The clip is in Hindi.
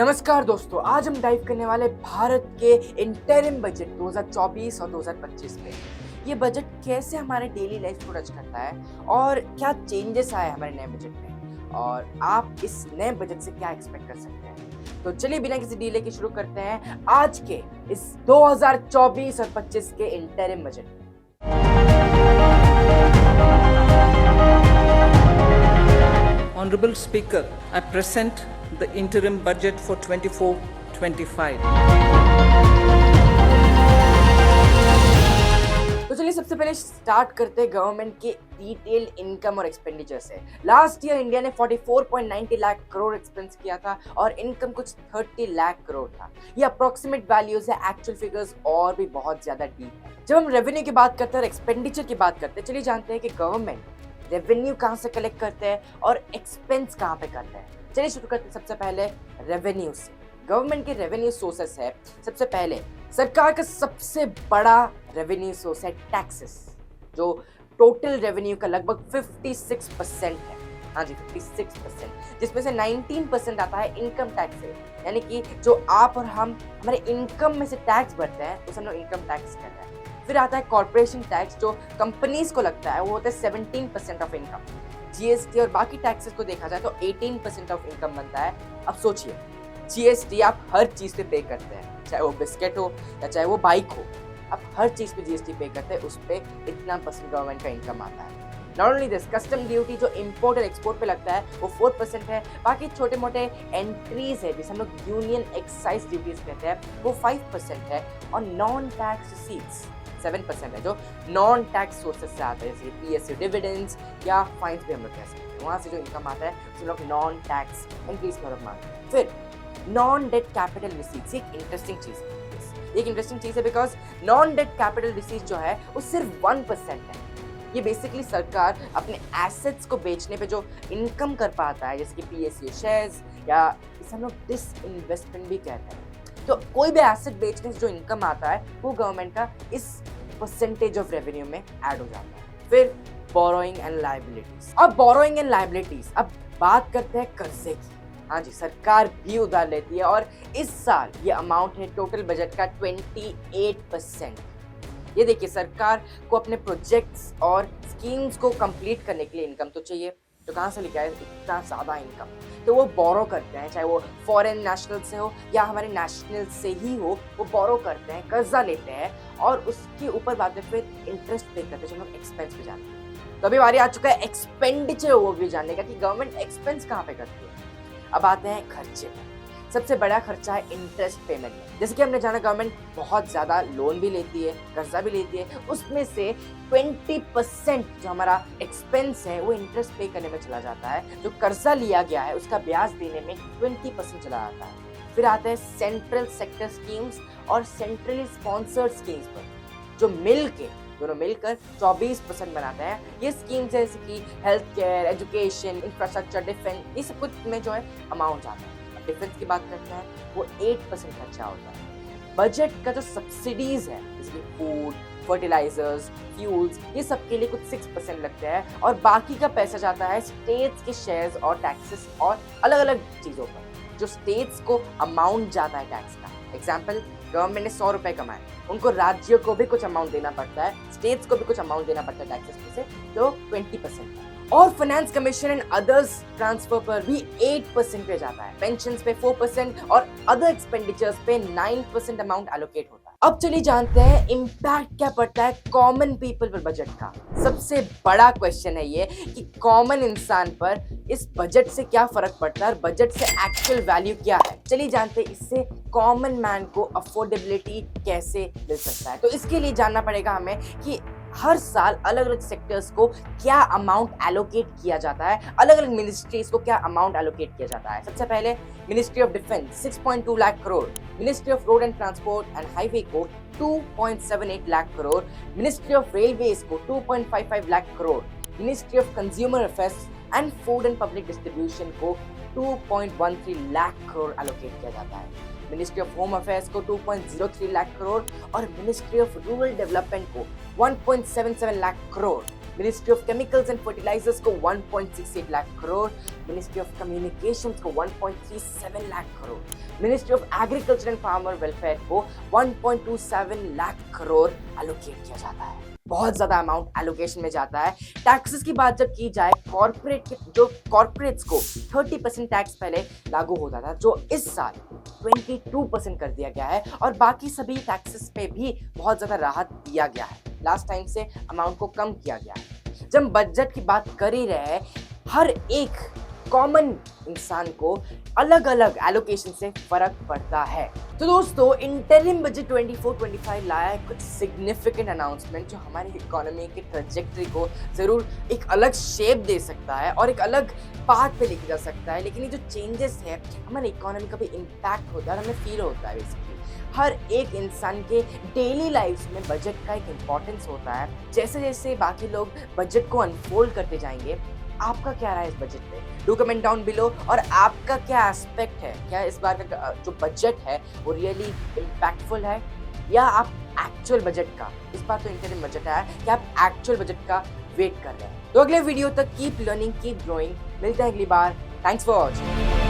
नमस्कार दोस्तों, आज हम डाइव करने वाले भारत के इंटरिम बजट 2024 और 2025 पे। ये बजट कैसे हमारे डेली लाइफ को टच करता है और क्या चेंजेस आए हमारे नए बजट में और आप इस नए बजट से क्या एक्सपेक्ट कर सकते हैं। तो चलिए बिना किसी डिले के शुरू करते हैं आज के इस 2024 और 25 के interim budget. Honorable Speaker, I present the interim budget for 24-25. तो चलिए सबसे पहले स्टार्ट करते हैं गवर्नमेंट के डिटेल्ड इनकम और एक्सपेंडिचर से। लास्ट ईयर इंडिया ने 44.90 लाख करोड़ एक्सपेंस किया था और इनकम कुछ 30 लाख करोड़ था। ये अप्रोक्सीमेट वैल्यूज है, एक्चुअल फिगर्स और भी बहुत ज्यादा डीप है। जब हम रेवेन्यू की बात करते हैं और एक्सपेंडिचर की बात करते हैं, चलिए जानते हैं कि गवर्नमेंट रेवेन्यू कहाँ से कलेक्ट करते हैं और एक्सपेंस कहाँ पे करते हैं। चलिए शुरू करते हैं सबसे पहले रेवेन्यू से। गवर्नमेंट के रेवेन्यू सोर्सेस है, सबसे पहले सरकार का सबसे बड़ा रेवेन्यू सोर्स है टैक्सेस, जो टोटल रेवेन्यू का लगभग 56% है। हाँ जी 56%, जिसमें से 19% आता है इनकम टैक्स से, यानी कि जो आप और हम हमारे इनकम में से टैक्स भरते हैं उसे हम लोग इनकम टैक्स कहते हैं। फिर आता है कॉर्पोरेशन टैक्स, जो कंपनीज को लगता है, वो होता है 17% ऑफ इनकम। जीएसटी और बाकी टैक्सेस को देखा जाए तो 18% ऑफ इनकम बनता है। अब सोचिए, जीएसटी आप हर चीज पे पे करते हैं, चाहे वो बिस्किट हो या चाहे वो बाइक हो, आप हर चीज पे जीएसटी पे करते हैं, उस पे इतना % गवर्नमेंट का इनकम आता है। Not only this, custom duty जो इम्पोर्ट और एक्सपोर्ट पे लगता है वो 4% है। बाकी छोटे मोटे एंट्रीज है जिसे हम लोग यूनियन एक्साइज ड्यूटीज कहते हैं, वो 5% है। और नॉन टैक्स रिसीट्स 7% है, जो नॉन टैक्स सोर्सेज से आता है, जैसे पीएसयू डिविडेंड्स या फाइन्स भी हम लोग कह सकते हैं। वहाँ से जो इनकम आता है उसे लोग नॉन टैक्स एंट्रीज में लोग मानते हैं। फिर नॉन डेट कैपिटल रिसीट्स, एक इंटरेस्टिंग चीज है। एक इंटरेस्टिंग चीज है because non debt capital receipts जो है वो सिर्फ 1% है। ये बेसिकली सरकार अपने एसेट्स को बेचने पे जो इनकम कर पाता है, जैसे कि पीएसयू शेयर्स या इसे हम लोग डिसइन्वेस्टमेंट भी कहते हैं। तो कोई भी एसेट बेचने से जो इनकम आता है वो गवर्नमेंट का इस परसेंटेज ऑफ रेवेन्यू में ऐड हो जाता है। फिर बोरोइंग एंड लायबिलिटीज। अब बोरोइंग एंड लायबिलिटीज, अब बात करते हैं कर्जे की। हाँ जी, सरकार भी उधार लेती है और इस साल ये अमाउंट है टोटल बजट का 28%। ये देखिए, सरकार को अपने प्रोजेक्ट्स और स्कीम्स को कंप्लीट करने के लिए इनकम तो चाहिए, तो कहाँ से लेके आए इतना ज़्यादा इनकम? तो वो बोरो करते हैं, चाहे वो फॉरेन नेशनल से हो या हमारे नेशनल से ही हो, वो बोरो करते हैं, कर्जा लेते हैं और उसके ऊपर बाद में फिर इंटरेस्ट पे करते हैं, जो हम लोग एक्सपेंस पे जानते हैं। तो अभी बारी आ चुका है एक्सपेंडिचर वो भी जानने का कि गवर्नमेंट एक्सपेंस कहाँ पे करती है। अब आते हैं खर्चे पे। सबसे बड़ा खर्चा है इंटरेस्ट पेमेंट में। जैसे कि हमने जाना, गवर्नमेंट बहुत ज़्यादा लोन भी लेती है, कर्जा भी लेती है, उसमें से 20% जो हमारा एक्सपेंस है वो इंटरेस्ट पे करने में चला जाता है। जो कर्जा लिया गया है उसका ब्याज देने में 20% चला जाता है। फिर आते हैं सेंट्रल सेक्टर स्कीम्स और सेंट्रली स्पॉन्सर्ड स्कीम्स पर, जो दोनों मिलकर 24% बनाते हैं। ये स्कीम्स जैसे कि health care, education, infrastructure, defence, ये सब कुछ में जो है अमाउंट आता है। डिफेंस की बात करते हैं, वो 8% खर्चा होता है। बजट का जो सब्सिडीज है, जैसे फूड, फर्टिलाइजर्स, फ्यूल्स, ये सब के लिए कुछ 6% लगते हैं और बाकी का पैसा जाता है स्टेट्स के शेयर्स और टैक्सेस और अलग अलग चीज़ों पर। जो स्टेट्स को अमाउंट जाता है टैक्स का, एग्जाम्पल, गवर्नमेंट ने 100 रुपए कमाए, उनको राज्यों को भी कुछ अमाउंट देना पड़ता है, स्टेट्स को भी कुछ अमाउंट देना पड़ता है टैक्सेस में से, जो 20% है। और finance commission and others transfer पर भी 8% पे जाता है, पेंशन्स पे 4% और अदर एक्सपेंडिचर्स पे 9% अमाउंट एलोकेट होता है। अब चलिए जानते हैं इम्पैक्ट क्या पड़ता है कॉमन पीपल पर बजट का। सबसे बड़ा क्वेश्चन है ये कि कॉमन इंसान पर इस बजट से क्या फर्क पड़ता है और बजट से एक्चुअल वैल्यू क्या है। चलिए जानते हैं इससे कॉमन मैन को अफोर्डेबिलिटी कैसे मिल सकता है। तो इसके लिए जानना पड़ेगा हमें कि हर साल अलग अलग सेक्टर्स को क्या अमाउंट एलोकेट किया जाता है, अलग अलग मिनिस्ट्रीज को क्या अमाउंट एलोकेट किया जाता है। सबसे पहले ministry of defence 6.2 lakh crore, ministry of road and transport and highway को 2.78 lakh crore, ministry of railways को 2.55 lakh crore, ministry of consumer affairs and food and public distribution को 2.13 लाख करोड़ एलोकेट किया जाता है। मिनिस्ट्री ऑफ होम अफेयर्स को 2.03 लाख करोड़ और मिनिस्ट्री ऑफ रूरल डेवलपमेंट को 1.77 lakh crore, ministry of chemicals and fertilisers को 1.68 lakh crore, ministry of communications को 1.37 lakh crore, ministry of agriculture and farmer welfare को 1.27 लाख करोड़ एलोकेट किया जाता है। बहुत ज्यादा अमाउंट एलोकेशन में जाता है। टैक्सेस की बात जब की जाए, कॉर्पोरेट्स को 30% टैक्स पहले लागू होता था, जो इस साल 22% कर दिया गया है और बाकी सभी टैक्सेस पे भी बहुत ज्यादा राहत दिया गया है। लास्ट टाइम से अमाउंट को कम किया गया है। जब बजट की बात कर ही रहे हैं, हर एक कॉमन इंसान को अलग अलग एलोकेशन से फर्क पड़ता है। तो दोस्तों, इंटरिम बजट 24-25 लाया है कुछ सिग्निफिकेंट अनाउंसमेंट जो हमारी इकोनॉमी की ट्रैजेक्टरी को जरूर एक अलग शेप दे सकता है और एक अलग पाथ पे लेके जा सकता है। लेकिन ये जो चेंजेस है, हमारी इकोनॉमी का भी इम्पैक्ट होता है और हमें फील होता है। बेसिकली हर एक इंसान के डेली लाइफ में बजट का एक इम्पोर्टेंस होता है। जैसे जैसे बाकी लोग बजट को अनफोल्ड करते जाएंगे, आपका क्या रहा है इस बजट पे? Do comment down below. और आपका क्या एस्पेक्ट है? क्या इस बार का जो बजट है वो रियली इम्पैक्टफुल है, या आप एक्चुअल बजट का, इस बार तो इंटरिम बजट है, क्या आप एक्चुअल बजट का वेट कर रहे हैं? तो अगले वीडियो तक कीप लर्निंग, कीप ग्रोइंग। मिलते हैं अगली बार। Thanks for watching.